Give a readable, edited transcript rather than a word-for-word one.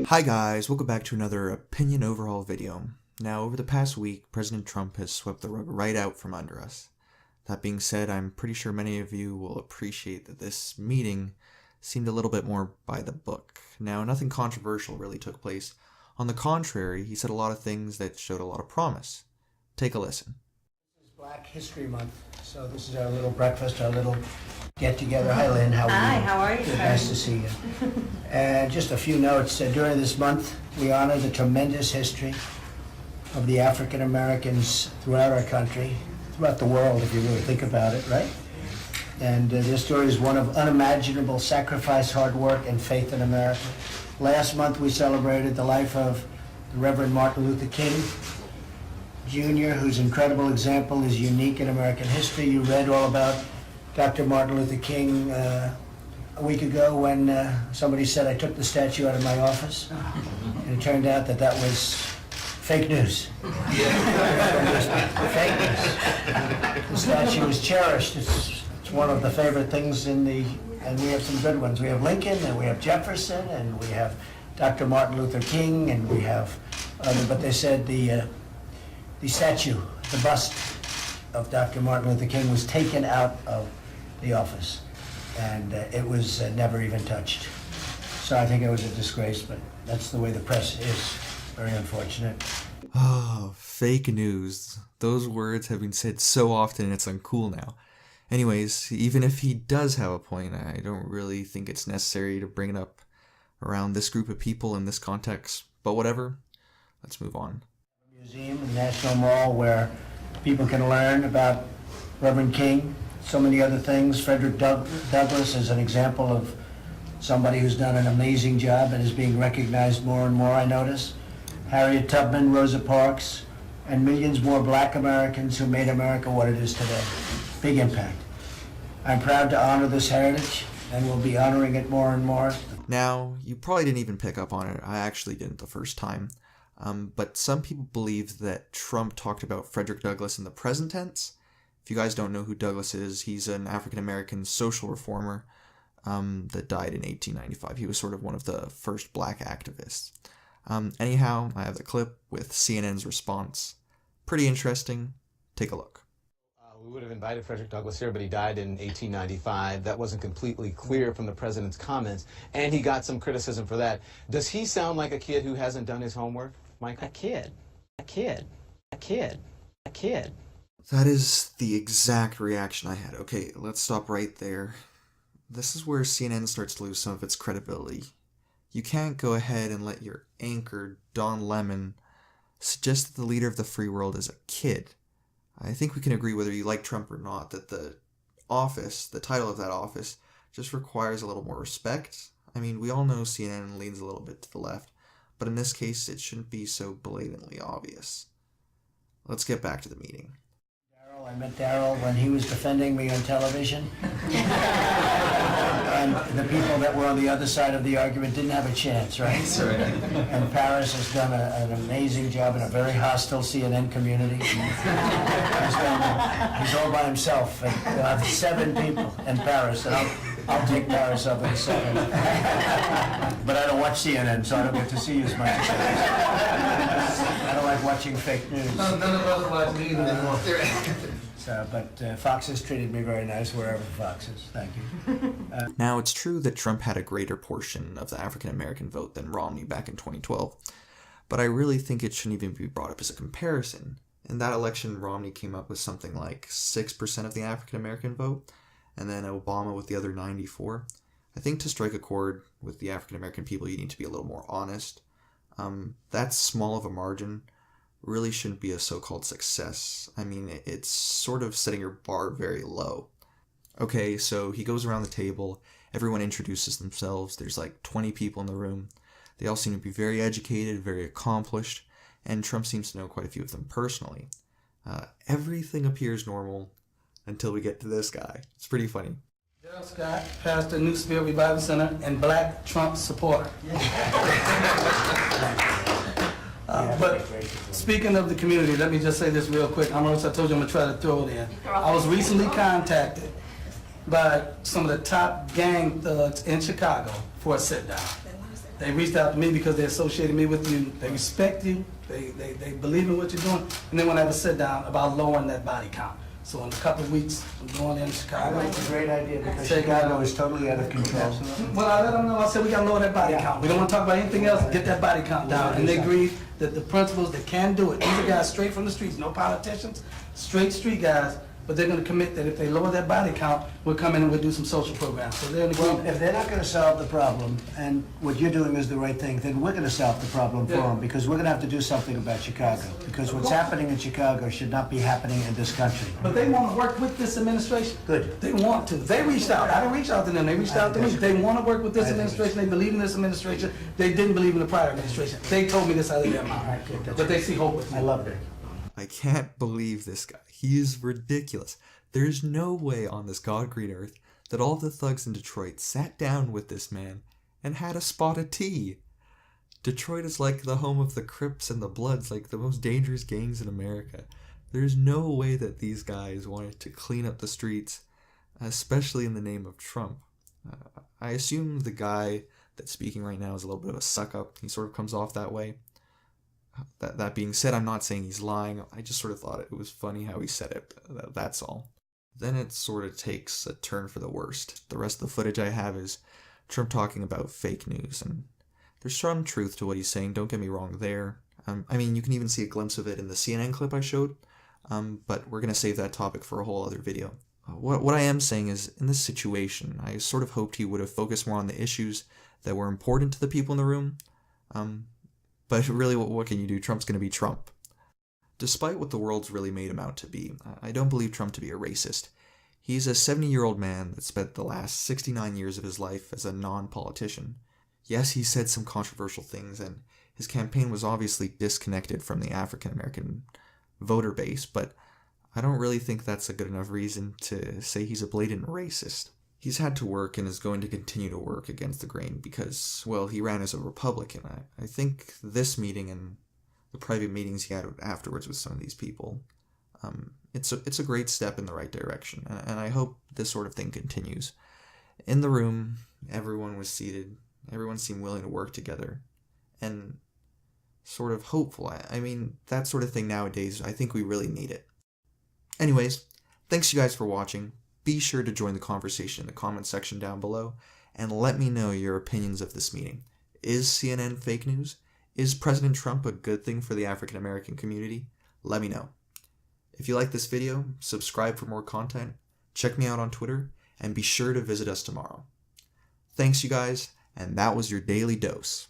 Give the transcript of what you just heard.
Hi guys, welcome back to another Opinion Overhaul video. Now, over the past week, President Trump has swept the rug right out from under us. That being said, I'm pretty sure many of you will appreciate that this meeting seemed a little bit more by the book. Now, nothing controversial really took place. On the contrary, he said a lot of things that showed a lot of promise. Take a listen. This is Black History Month, so this is our little breakfast, our little get-together. Hi, Lynn. How are you? Hi, how are you? Good, nice to see you. And just a few notes. During this month, we honor the tremendous history of the African Americans throughout our country, throughout the world, if you really think about it, right? And their story is one of unimaginable sacrifice, hard work, and faith in America. Last month, we celebrated the life of the Reverend Martin Luther King Jr., whose incredible example is unique in American history. You read all about Dr. Martin Luther King a week ago when somebody said I took the statue out of my office, and it turned out that that was fake news. Fake news. The statue is cherished. It's one of the favorite things and we have some good ones. We have Lincoln, and we have Jefferson, and we have Dr. Martin Luther King, and we have but they said the statue, the bust of Dr. Martin Luther King was taken out of the office, and it was never even touched. So I think it was a disgrace, but that's the way the press is. Very unfortunate. Oh, fake news. Those words have been said so often and it's uncool now. Anyways, even if he does have a point, I don't really think it's necessary to bring it up around this group of people in this context. But whatever, let's move on. Museum and National Mall where people can learn about Reverend King, so many other things. Fredrick Douglass is an example of somebody who's done an amazing job and is being recognized more and more, I notice. Harriet Tubman, Rosa Parks, and millions more Black Americans who made America what it is today. Big impact. I'm proud to honor this heritage, and we'll be honoring it more and more. Now, you probably didn't even pick up on it. I actually didn't the first time. But some people believe that Trump talked about Fredrick Douglass in the present tense. If you guys don't know who Douglass is, he's an African-American social reformer that died in 1895. He was sort of one of the first black activists. Anyhow, I have the clip with CNN's response. Pretty interesting. Take a look. We would have invited Fredrick Douglass here, but he died in 1895. That wasn't completely clear from the president's comments, and he got some criticism for that. Does he sound like a kid who hasn't done his homework, Mike? A kid. That is the exact reaction I had. Okay, let's stop right there. This is where CNN starts to lose some of its credibility. You can't go ahead and let your anchor, Don Lemon, suggest that the leader of the free world is a kid. I think we can agree whether you like Trump or not that the office, the title of that office, just requires a little more respect. I mean, we all know CNN leans a little bit to the left, but in this case, it shouldn't be so blatantly obvious. Let's get back to the meeting. I met Darryl when he was defending me on television. And the people that were on the other side of the argument didn't have a chance, right? That's right. And Paris has done an amazing job in a very hostile CNN community. He's all by himself. And we'll have 7 people in Paris, and I'll take Paris up in 7. But I don't watch CNN, so I don't get to see you as much as I don't like watching fake news. No, none of us watch news anymore. But Fox has treated me very nice wherever Fox is. Thank you. Now, it's true that Trump had a greater portion of the African-American vote than Romney back in 2012, but I really think it shouldn't even be brought up as a comparison. In that election, Romney came up with something like 6% of the African-American vote, and then Obama with the other 94%. I think to strike a chord with the African-American people, you need to be a little more honest. That small of a margin really shouldn't be a so-called success. I mean, it's sort of setting your bar very low. Okay, so he goes around the table, everyone introduces themselves, there's like 20 people in the room. They all seem to be very educated, very accomplished, and Trump seems to know quite a few of them personally. Everything appears normal until we get to this guy. It's pretty funny. Darryl Scott, pastor, New Spirit Revival Center, and Black Trump supporter. But speaking of the community, let me just say this real quick. I told you I'm going to try to throw it in. I was recently contacted by some of the top gang thugs in Chicago for a sit-down. They reached out to me because they associated me with you. They respect you. They believe in what you're doing. And they want to have a sit down about lowering that body count. So in a couple of weeks, I'm going in I Chicago. think it's a great idea because Chicago is totally out of control. Well, I let them know. I said we got to lower that body count. We don't want to talk about anything else. Get that body count down. And they agreed that the principals that can do it. These are guys straight from the streets, no politicians, straight street guys. But they're going to commit that if they lower that body count, we'll come in and we'll do some social programs. So they're in Well, agreement. if they're not going to solve the problem, and what you're doing is the right thing, then we're going to solve the problem for them, because we're going to have to do something about Chicago. Because what's happening in Chicago should not be happening in this country. But they want to work with this administration. Good. They want to. They reached out. I didn't reach out to them. They reached out to me. They want to work with this administration. They believe in this administration. They didn't believe in the prior administration. They told me this out of their mouth. But they see hope with me. I loved it. I can't believe this guy. He is ridiculous. There's no way on this god-green earth that all the thugs in Detroit sat down with this man and had a spot of tea. Detroit is like the home of the Crips and the Bloods, like the most dangerous gangs in America. There's no way that these guys wanted to clean up the streets, especially in the name of Trump. I assume the guy that's speaking right now is a little bit of a suck-up. He sort of comes off that way. That being said, I'm not saying he's lying. I just sort of thought it was funny how he said it. That's all. Then it sort of takes a turn for the worst. The rest of the footage I have is Trump talking about fake news, and there's some truth to what he's saying, don't get me wrong there. I mean, you can even see a glimpse of it in the CNN clip I showed, but we're going to save that topic for a whole other video. What I am saying is, in this situation, I sort of hoped he would have focused more on the issues that were important to the people in the room, but really, what can you do? Trump's going to be Trump. Despite what the world's really made him out to be, I don't believe Trump to be a racist. He's a 70-year-old man that spent the last 69 years of his life as a non-politician. Yes, he said some controversial things, and his campaign was obviously disconnected from the African-American voter base, but I don't really think that's a good enough reason to say he's a blatant racist. He's had to work and is going to continue to work against the grain because, well, he ran as a Republican. I think this meeting and the private meetings he had afterwards with some of these people, it's a great step in the right direction, and I hope this sort of thing continues. In the room, everyone was seated, everyone seemed willing to work together, and sort of hopeful. I mean, that sort of thing nowadays, I think we really need it. Anyways, thanks you guys for watching. Be sure to join the conversation in the comment section down below, and let me know your opinions of this meeting. Is CNN fake news? Is President Trump a good thing for the African American community? Let me know. If you like this video, subscribe for more content, check me out on Twitter, and be sure to visit us tomorrow. Thanks you guys, and that was your Daily Dose.